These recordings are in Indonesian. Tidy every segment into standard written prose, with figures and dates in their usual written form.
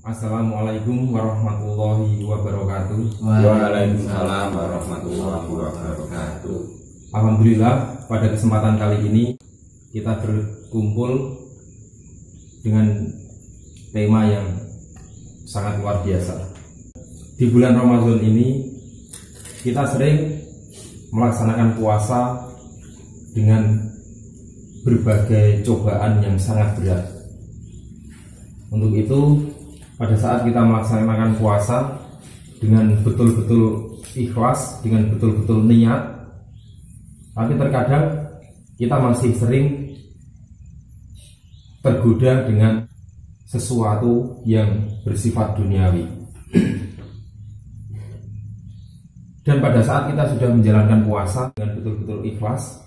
Assalamualaikum warahmatullahi wabarakatuh. Waalaikumsalam warahmatullahi wabarakatuh. Alhamdulillah, pada kesempatan kali ini kita berkumpul dengan tema yang sangat luar biasa. Di bulan Ramadan ini kita sering melaksanakan puasa dengan berbagai cobaan yang sangat berat. Untuk itu, pada saat kita melaksanakan puasa dengan betul-betul ikhlas, dengan betul-betul niat, tapi terkadang kita masih sering tergoda dengan sesuatu yang bersifat duniawi. Dan pada saat kita sudah menjalankan puasa dengan betul-betul ikhlas,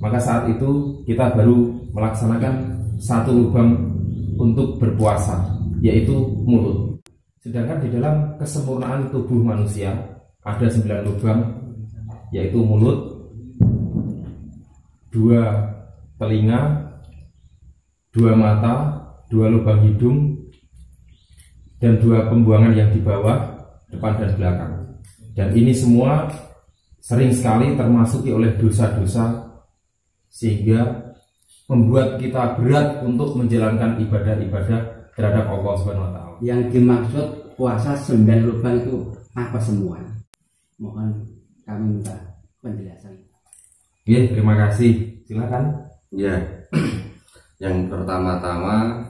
maka saat itu kita baru melaksanakan satu lubang untuk berpuasa, yaitu mulut. Sedangkan di dalam kesempurnaan tubuh manusia ada 9 lubang, yaitu mulut, 2 telinga, 2 mata, 2 lubang hidung, dan 2 pembuangan yang di bawah, depan dan belakang. Dan ini semua sering sekali termasuki oleh dosa-dosa, sehingga membuat kita berat untuk menjalankan ibadah-ibadah terhadap Allah Subhanahu wa Ta'ala. Yang dimaksud puasa 9 lubang itu apa semua? Mohon kami minta penjelasan. Ya, terima kasih. Silakan. Ya, yang pertama-tama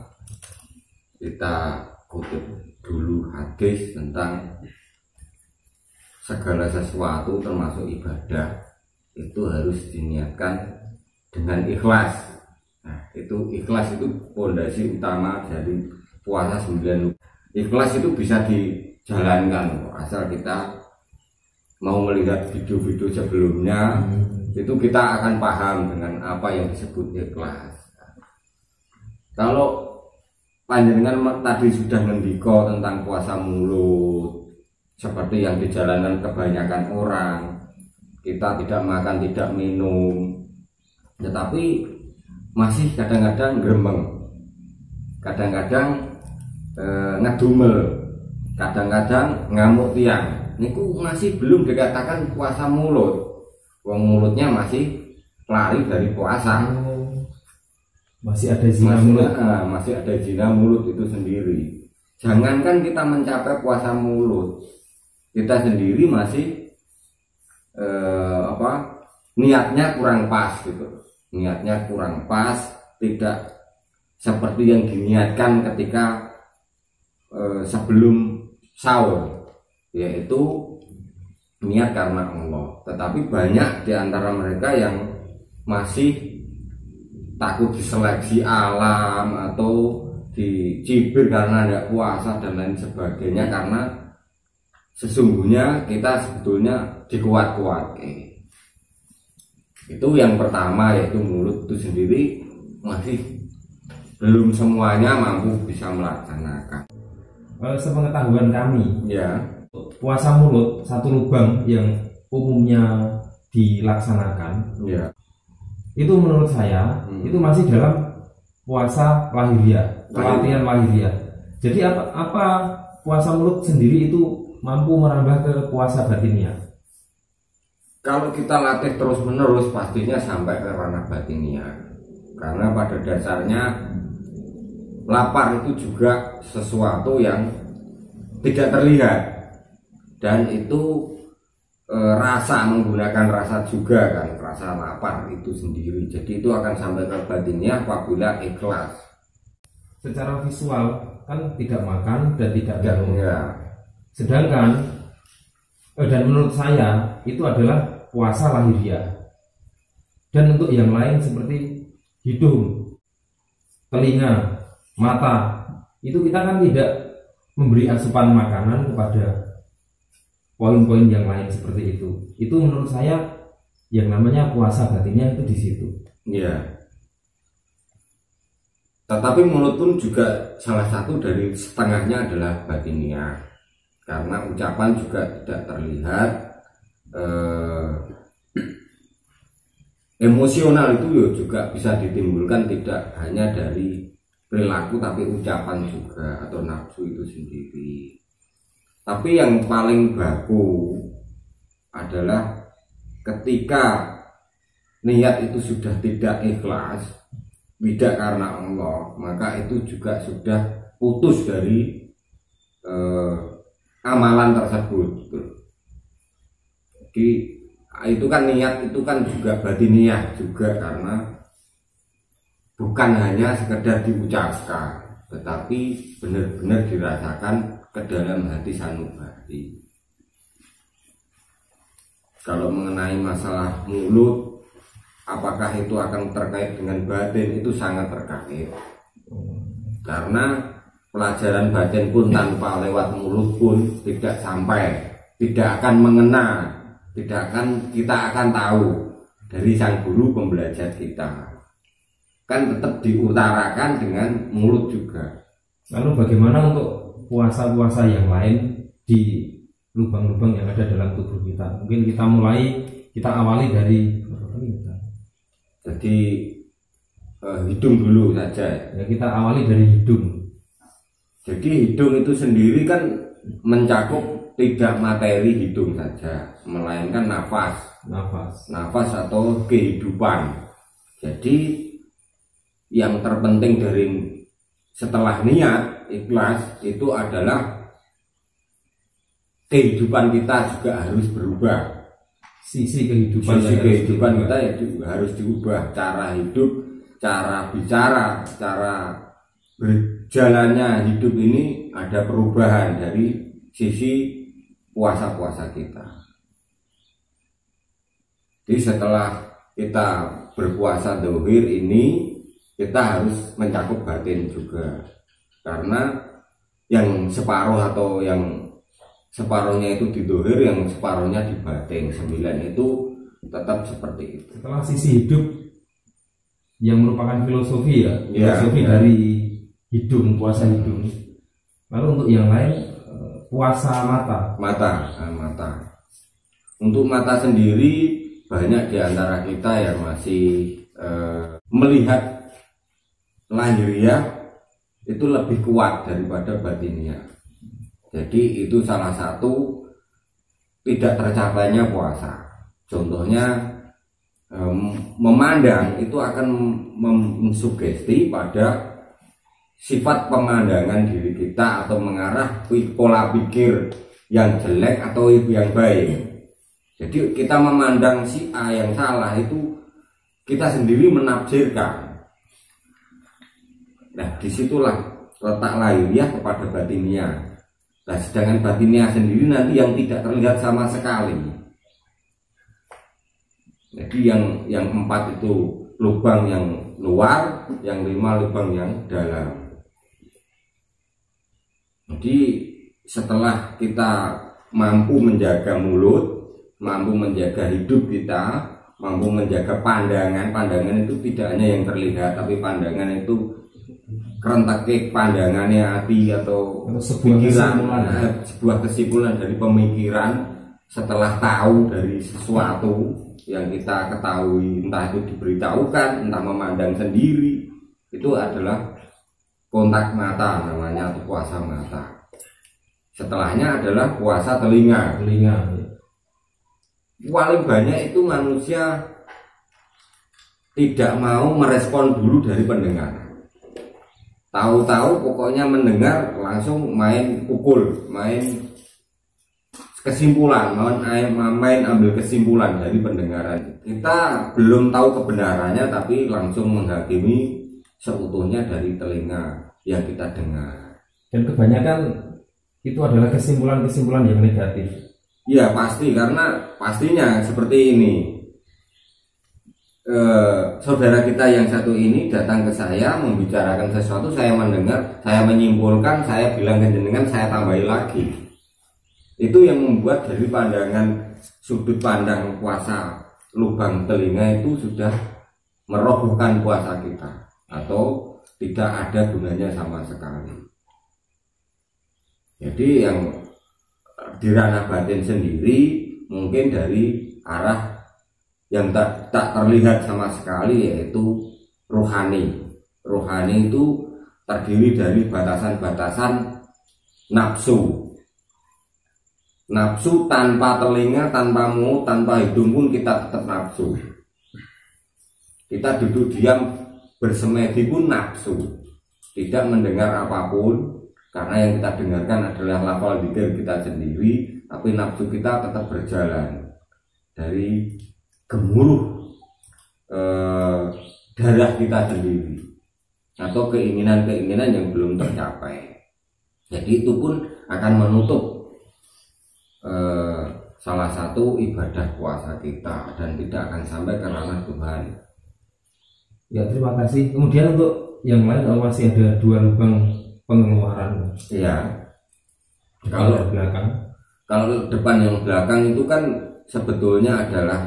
kita kutip dulu hadis tentang segala sesuatu termasuk ibadah itu harus diniatkan dengan ikhlas. Nah, itu ikhlas itu pondasi utama dari puasa 9. Ikhlas itu bisa dijalankan asal kita mau melihat video-video sebelumnya. Itu kita akan paham dengan apa yang disebut ikhlas. Kalau panjenengan tadi sudah ngendiko tentang puasa mulut, seperti yang dijalankan kebanyakan orang, kita tidak makan, tidak minum, tetapi masih kadang-kadang gremeng, kadang-kadang ngedumel, kadang-kadang ngamuk tiang. Niku masih belum dikatakan puasa mulut. Wong mulutnya masih lari dari puasa. Masih ada zina mulut. Masih ada zina mulut itu sendiri. Jangankan kita mencapai puasa mulut, kita sendiri masih niatnya kurang pas gitu. Niatnya kurang pas, tidak seperti yang diniatkan ketika sebelum sahur, yaitu niat karena Allah. Tetapi banyak di antara mereka yang masih takut diseleksi alam atau dicibir karena tidak puasa dan lain sebagainya, karena sesungguhnya kita sebetulnya dikuat-kuat. Itu yang pertama, yaitu mulut itu sendiri masih belum semuanya mampu bisa melaksanakan. Sepengetahuan kami, Ya, puasa mulut 1 lubang yang umumnya dilaksanakan, ya. itu menurut saya itu masih dalam puasa lahiriah, pelatihan lahiriah. Jadi apa puasa mulut sendiri itu mampu merambah ke puasa batiniah? Kalau kita latih terus-menerus pastinya sampai ke ranah batiniah. Karena pada dasarnya lapar itu juga sesuatu yang tidak terlihat, dan itu rasa, menggunakan rasa juga kan, rasa lapar itu sendiri. Jadi itu akan sampai ke batiniah apabila ikhlas. Secara visual kan tidak makan dan tidak minum. Ya. Sedangkan dan menurut saya itu adalah puasa lahiriah. Dan untuk yang lain seperti hidung, telinga, mata, itu kita kan tidak memberi asupan makanan kepada poin-poin yang lain seperti itu. Itu menurut saya yang namanya puasa batinnya itu di situ. Ya. Tetapi mulut pun juga salah satu dari setengahnya adalah batiniah. Karena ucapan juga tidak terlihat. Emosional itu juga bisa ditimbulkan tidak hanya dari perilaku tapi ucapan juga, atau nafsu itu sendiri. Tapi yang paling baku adalah ketika niat itu sudah tidak ikhlas, tidak karena Allah, maka itu juga sudah putus dari amalan tersebut. Jadi itu kan niat itu kan juga batiniah juga, karena bukan hanya sekedar diucapkan, tetapi benar-benar dirasakan ke dalam hati sanubari. Kalau mengenai masalah mulut, apakah itu akan terkait dengan batin, itu sangat terkait. Karena pelajaran batin pun tanpa lewat mulut pun tidak sampai, tidak akan mengena, kita akan tahu dari sang guru pembelajar kita. Kan tetap diutarakan dengan mulut juga. Lalu bagaimana untuk puasa-puasa yang lain di lubang-lubang yang ada dalam tubuh kita? Mungkin kita awali dari jadi hidung dulu saja. Ya, kita awali dari hidung. Jadi hidung itu sendiri kan mencakup tidak materi hidung saja, melainkan nafas atau kehidupan. Jadi yang terpenting dari setelah niat ikhlas itu adalah kehidupan kita juga harus berubah. Sisi kehidupan kita ya juga harus diubah, cara hidup, cara bicara, cara berjalannya hidup ini ada perubahan dari sisi puasa-puasa kita. Jadi setelah kita berpuasa dohir ini, kita harus mencakup batin juga, karena yang separuh atau yang separuhnya itu di dohir, yang separuhnya di batin. 9 itu tetap seperti itu. Setelah sisi hidup yang merupakan filosofi filosofi ya. Dari hidung, puasa hidung. Lalu untuk yang lain, puasa mata. Untuk mata sendiri banyak di antara kita yang masih melihat lahiriah itu lebih kuat daripada batiniah. Jadi itu salah satu tidak tercapainya puasa. Contohnya memandang itu akan mensugesti pada sifat pemandangan diri kita, atau mengarah pola pikir yang jelek atau yang baik. Jadi kita memandang si A yang salah, itu kita sendiri menafsirkan. Nah, disitulah letak lahiriah kepada batiniah. Nah, sedangkan batiniah sendiri nanti yang tidak terlihat sama sekali. Jadi yang 4 itu lubang yang luar, yang 5 lubang yang dalam. Jadi setelah kita mampu menjaga mulut, mampu menjaga hidup kita, mampu menjaga pandangan itu tidak hanya yang terlihat, tapi pandangan itu kerentak pandangannya hati atau sebuah kesimpulan dari pemikiran setelah tahu dari sesuatu yang kita ketahui, entah itu diberitahukan, entah memandang sendiri, itu adalah kontak mata namanya, atau puasa mata. Setelahnya adalah puasa telinga. Paling banyak itu manusia tidak mau merespon dulu dari pendengar. Tahu-tahu pokoknya mendengar langsung main pukul, main kesimpulan, main ambil kesimpulan dari pendengaran. Kita belum tahu kebenarannya, tapi langsung menghakimi seutuhnya dari telinga yang kita dengar. Dan kebanyakan itu adalah kesimpulan-kesimpulan yang negatif. Ya pasti, karena pastinya seperti ini. Saudara kita yang satu ini datang ke saya membicarakan sesuatu, saya mendengar, saya menyimpulkan, saya bilang ke jenengan, saya tambahi lagi. Itu yang membuat dari pandangan sudut pandang puasa lubang telinga itu sudah merobohkan puasa kita, atau tidak ada gunanya sama sekali. Jadi yang di ranah batin sendiri mungkin dari arah yang tak terlihat sama sekali, yaitu rohani. Rohani itu terdiri dari batasan-batasan nafsu. Nafsu tanpa telinga, tanpa mulut, tanpa hidung pun kita tetap nafsu. Kita duduk diam bersemedi pun nafsu. Tidak mendengar apapun, karena yang kita dengarkan adalah lafal dzikir kita sendiri, tapi nafsu kita tetap berjalan dari gemuruh darah kita sendiri atau keinginan-keinginan yang belum tercapai. Jadi itu pun akan menutup salah satu ibadah puasa kita dan tidak akan sampai ke ranah Tuhan. Ya, terima kasih. Kemudian untuk yang lain masih ada 2 lubang pengeluaran. Ya. Kalau belakang, kalau depan yang belakang itu kan sebetulnya adalah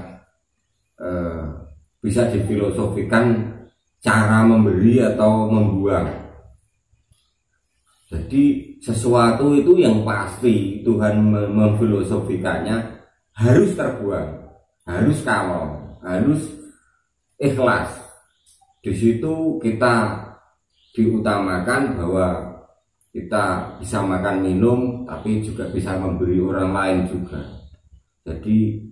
bisa difilosofikan cara memberi atau membuang. Jadi sesuatu itu yang pasti Tuhan memfilosofikannya harus terbuang, harus kamol, harus ikhlas. Di situ kita diutamakan bahwa kita bisa makan minum, tapi juga bisa memberi orang lain juga. Jadi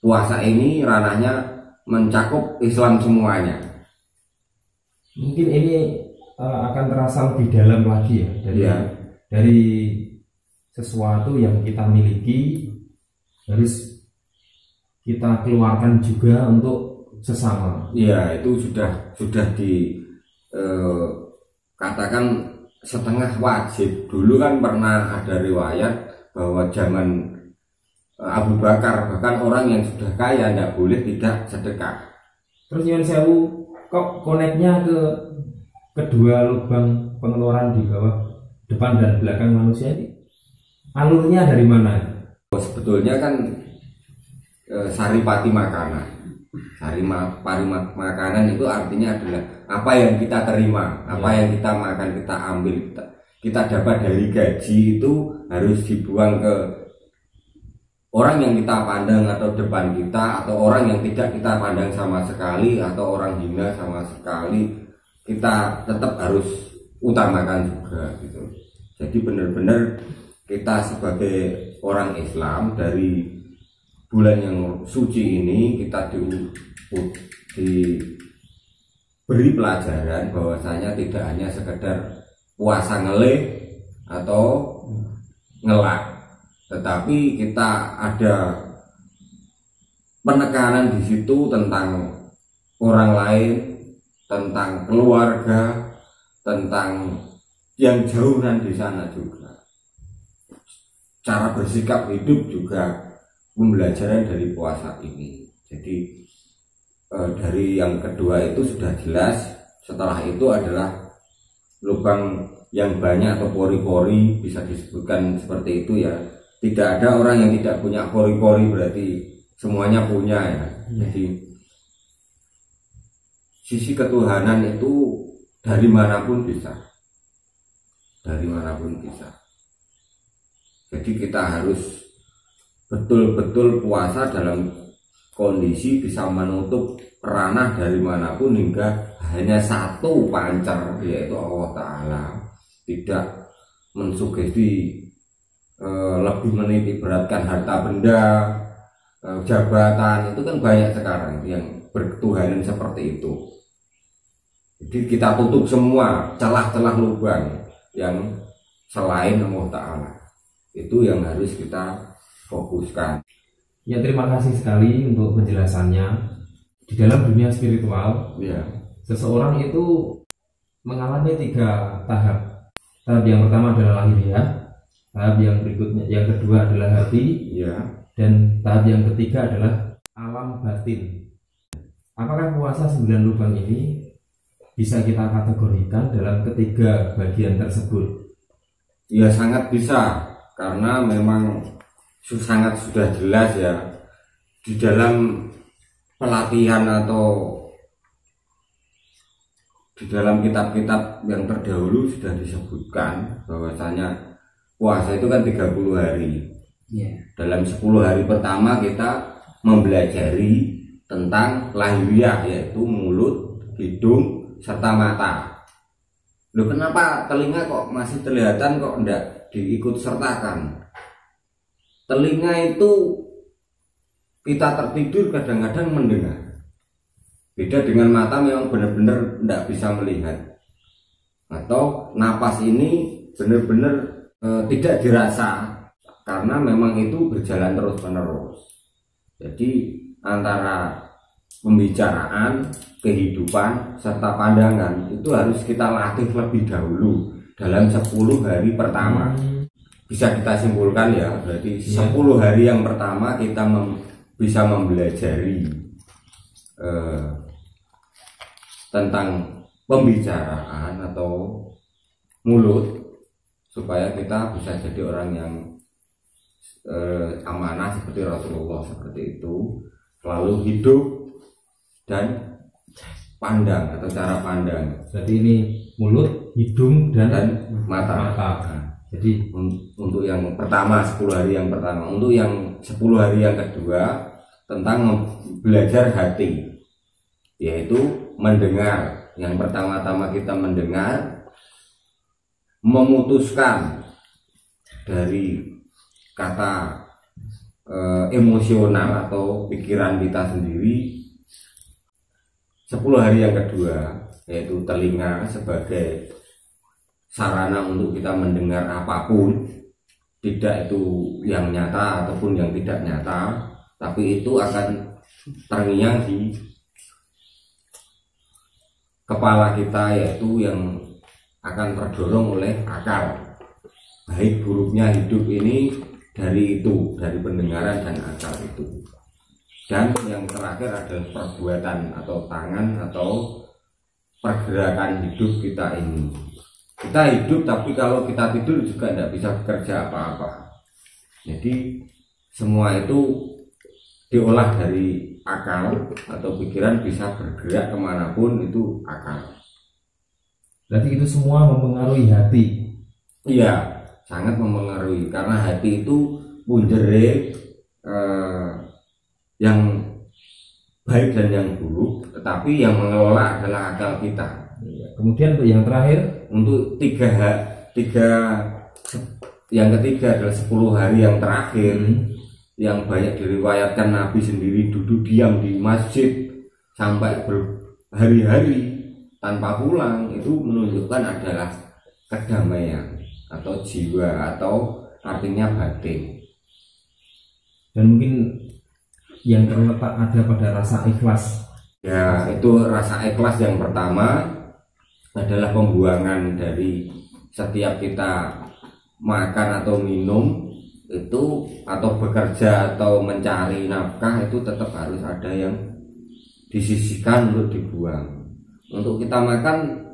puasa ini ranahnya mencakup Islam semuanya. Mungkin ini akan terasa lebih dalam lagi ya dari sesuatu yang kita miliki harus kita keluarkan juga untuk sesama. Ya, itu sudah katakan setengah wajib. Dulu kan pernah ada riwayat bahwa zaman Abu Bakar bahkan orang yang sudah kaya tidak boleh tidak sedekah. Terus nyuwun sewu, kok koneknya ke kedua lubang pengeluaran di bawah depan dan belakang manusia ini? Alurnya dari mana? Sebetulnya kan saripati makanan. Makanan itu artinya adalah apa yang kita terima, apa yang kita makan, kita ambil, kita dapat dari gaji itu harus dibuang ke orang yang kita pandang atau depan kita, atau orang yang tidak kita pandang sama sekali, atau orang hina sama sekali, kita tetap harus utamakan juga gitu. Jadi benar-benar kita sebagai orang Islam dari bulan yang suci ini kita diberi pelajaran bahwasanya tidak hanya sekedar puasa ngelih atau ngelak, tetapi kita ada penekanan di situ tentang orang lain, tentang keluarga, tentang yang jauhan di sana juga. Cara bersikap hidup juga pembelajaran dari puasa ini. Jadi dari yang kedua itu sudah jelas. Setelah itu adalah lubang yang banyak atau pori-pori, bisa disebutkan seperti itu ya. Tidak ada orang yang tidak punya pori-pori, berarti semuanya punya ya. Jadi sisi ketuhanan itu dari manapun bisa, dari manapun bisa. Jadi kita harus betul-betul puasa dalam kondisi bisa menutup ranah dari manapun hingga hanya satu pancar, yaitu Allah Ta'ala. Tidak mensugesti lebih menitik beratkan harta benda, jabatan. Itu kan banyak sekarang yang berketuhanan seperti itu. Jadi kita tutup semua celah-celah lubang yang selain Allah Ta'ala. Itu yang harus kita fokuskan. Ya, terima kasih sekali untuk penjelasannya. Di dalam dunia spiritual, Ya, seseorang itu mengalami 3 tahap. Tahap yang pertama adalah lahiriah, tahap yang berikutnya, yang kedua adalah hati, ya. dan tahap yang ketiga adalah alam batin. Apakah puasa 9 lubang ini bisa kita kategorikan dalam ketiga bagian tersebut? Ya, sangat bisa, karena memang sangat sudah jelas ya di dalam pelatihan atau di dalam kitab-kitab yang terdahulu sudah disebutkan bahwasanya puasa itu kan 30 hari. Dalam 10 hari pertama kita mempelajari tentang lahiriah, yaitu mulut, hidung, serta mata. Loh, kenapa telinga kok masih kelihatan kok enggak diikut sertakan? Telinga itu kita tertidur kadang-kadang mendengar. Beda dengan mata, memang benar-benar enggak bisa melihat. Atau napas ini benar-benar tidak dirasa karena memang itu berjalan terus-menerus. Jadi antara pembicaraan, kehidupan, serta pandangan itu harus kita latih lebih dahulu dalam 10 hari pertama. Bisa kita simpulkan ya, berarti 10 hari yang pertama kita bisa mempelajari tentang pembicaraan atau mulut, supaya kita bisa jadi orang yang amanah seperti Rasulullah seperti itu, selalu hidup dan pandang atau cara pandang. Jadi ini mulut, hidung dan mata. Nah, jadi untuk yang pertama 10 hari yang pertama, untuk yang 10 hari yang kedua tentang belajar hati, yaitu mendengar. Yang pertama-tama kita mendengar, memutuskan dari kata emosional atau pikiran kita sendiri. 10 hari yang kedua yaitu telinga sebagai sarana untuk kita mendengar apapun, tidak itu yang nyata ataupun yang tidak nyata, tapi itu akan terngiang di kepala kita, yaitu yang akan terdorong oleh akal. Baik buruknya hidup ini dari itu, dari pendengaran dan akal itu. Dan yang terakhir adalah perbuatan atau tangan atau pergerakan hidup kita ini. Kita hidup, tapi kalau kita tidur juga tidak bisa bekerja apa-apa. Jadi semua itu diolah dari akal atau pikiran, bisa bergerak kemanapun itu akal. Berarti itu semua mempengaruhi hati. Iya, sangat mempengaruhi, karena hati itu punjere yang baik dan yang buruk, tetapi yang mengelola adalah akal kita. Kemudian untuk yang terakhir, untuk yang ketiga adalah 10 hari yang terakhir, yang banyak diriwayatkan Nabi sendiri duduk diam di masjid sampai berhari-hari tanpa pulang. Itu menunjukkan adalah kedamaian atau jiwa, atau artinya batin. Dan mungkin yang terletak ada pada rasa ikhlas. Ya, itu rasa ikhlas yang pertama adalah pembuangan dari setiap kita makan atau minum itu, atau bekerja atau mencari nafkah, itu tetap harus ada yang disisihkan untuk dibuang. Untuk kita makan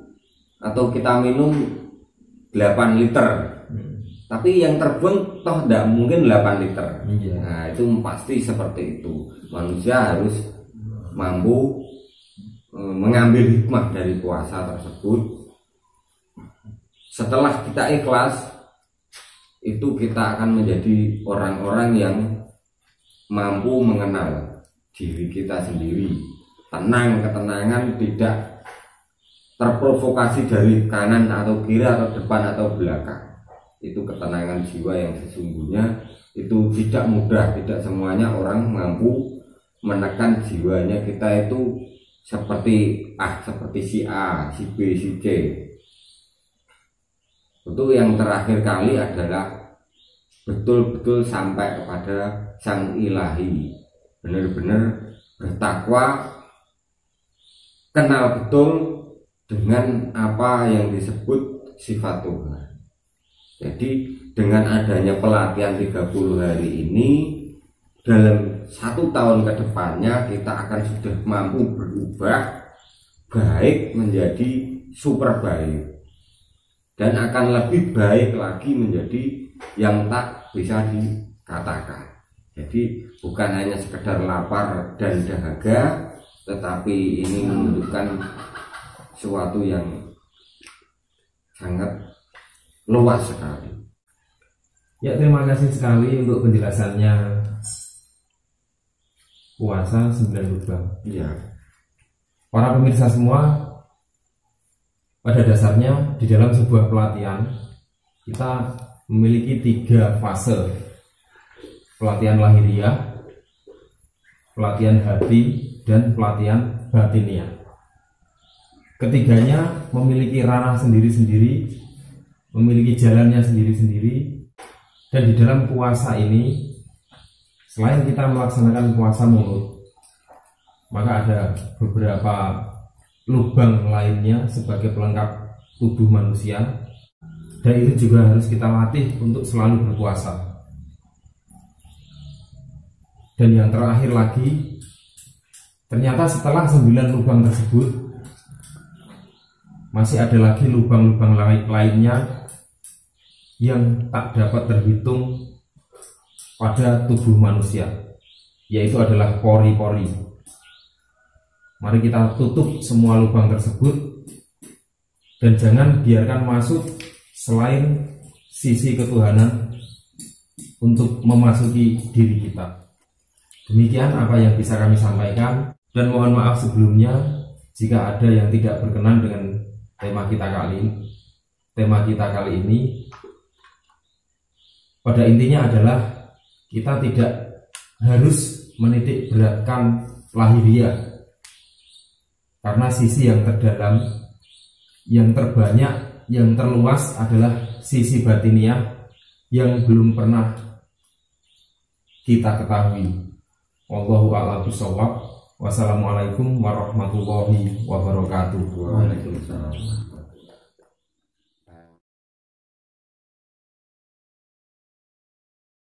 atau kita minum 8 liter, tapi yang terbuang toh tidak mungkin 8 liter. Nah, itu pasti seperti itu. Manusia harus mampu mengambil hikmah dari puasa tersebut. Setelah kita ikhlas, itu kita akan menjadi orang-orang yang mampu mengenal diri kita sendiri, tenang, ketenangan, tidak terprovokasi dari kanan atau kiri atau depan atau belakang. Itu ketenangan jiwa yang sesungguhnya. Itu tidak mudah, tidak semuanya orang mampu menekan jiwanya kita itu seperti si A, si B, si C. Untuk yang terakhir kali adalah betul-betul sampai kepada Sang Ilahi, benar-benar bertakwa, kenal betul dengan apa yang disebut sifat Tuhan. Jadi dengan adanya pelatihan 30 hari ini, dalam 1 tahun ke depannya kita akan sudah mampu berubah baik menjadi super baik, dan akan lebih baik lagi menjadi yang tak bisa dikatakan. Jadi bukan hanya sekedar lapar dan dahaga, tetapi ini menunjukkan sesuatu yang sangat luas sekali. Ya, terima kasih sekali untuk penjelasannya puasa 9 lubang. Iya. Para pemirsa semua, pada dasarnya di dalam sebuah pelatihan kita memiliki 3 fase: pelatihan lahiriah, pelatihan hati, dan pelatihan batiniah. Ketiganya memiliki ranah sendiri-sendiri, memiliki jalannya sendiri-sendiri. Dan di dalam puasa ini, selain kita melaksanakan puasa mulut, maka ada beberapa lubang lainnya sebagai pelengkap tubuh manusia, dan itu juga harus kita latih untuk selalu berpuasa. Dan yang terakhir lagi, ternyata setelah 9 lubang tersebut masih ada lagi lubang-lubang lainnya yang tak dapat terhitung pada tubuh manusia, yaitu adalah pori-pori. Mari kita tutup semua lubang tersebut dan jangan biarkan masuk selain sisi ketuhanan untuk memasuki diri kita. Demikian apa yang bisa kami sampaikan, dan mohon maaf sebelumnya jika ada yang tidak berkenan dengan tema kita kali ini. Pada intinya adalah kita tidak harus menitik beratkan lahiriah, karena sisi yang terdalam, yang terbanyak, yang terluas adalah sisi batiniah yang belum pernah kita ketahui. Wallahu a'lam bishawab. Wassalamualaikum warahmatullahi wabarakatuh. Waalaikumsalam.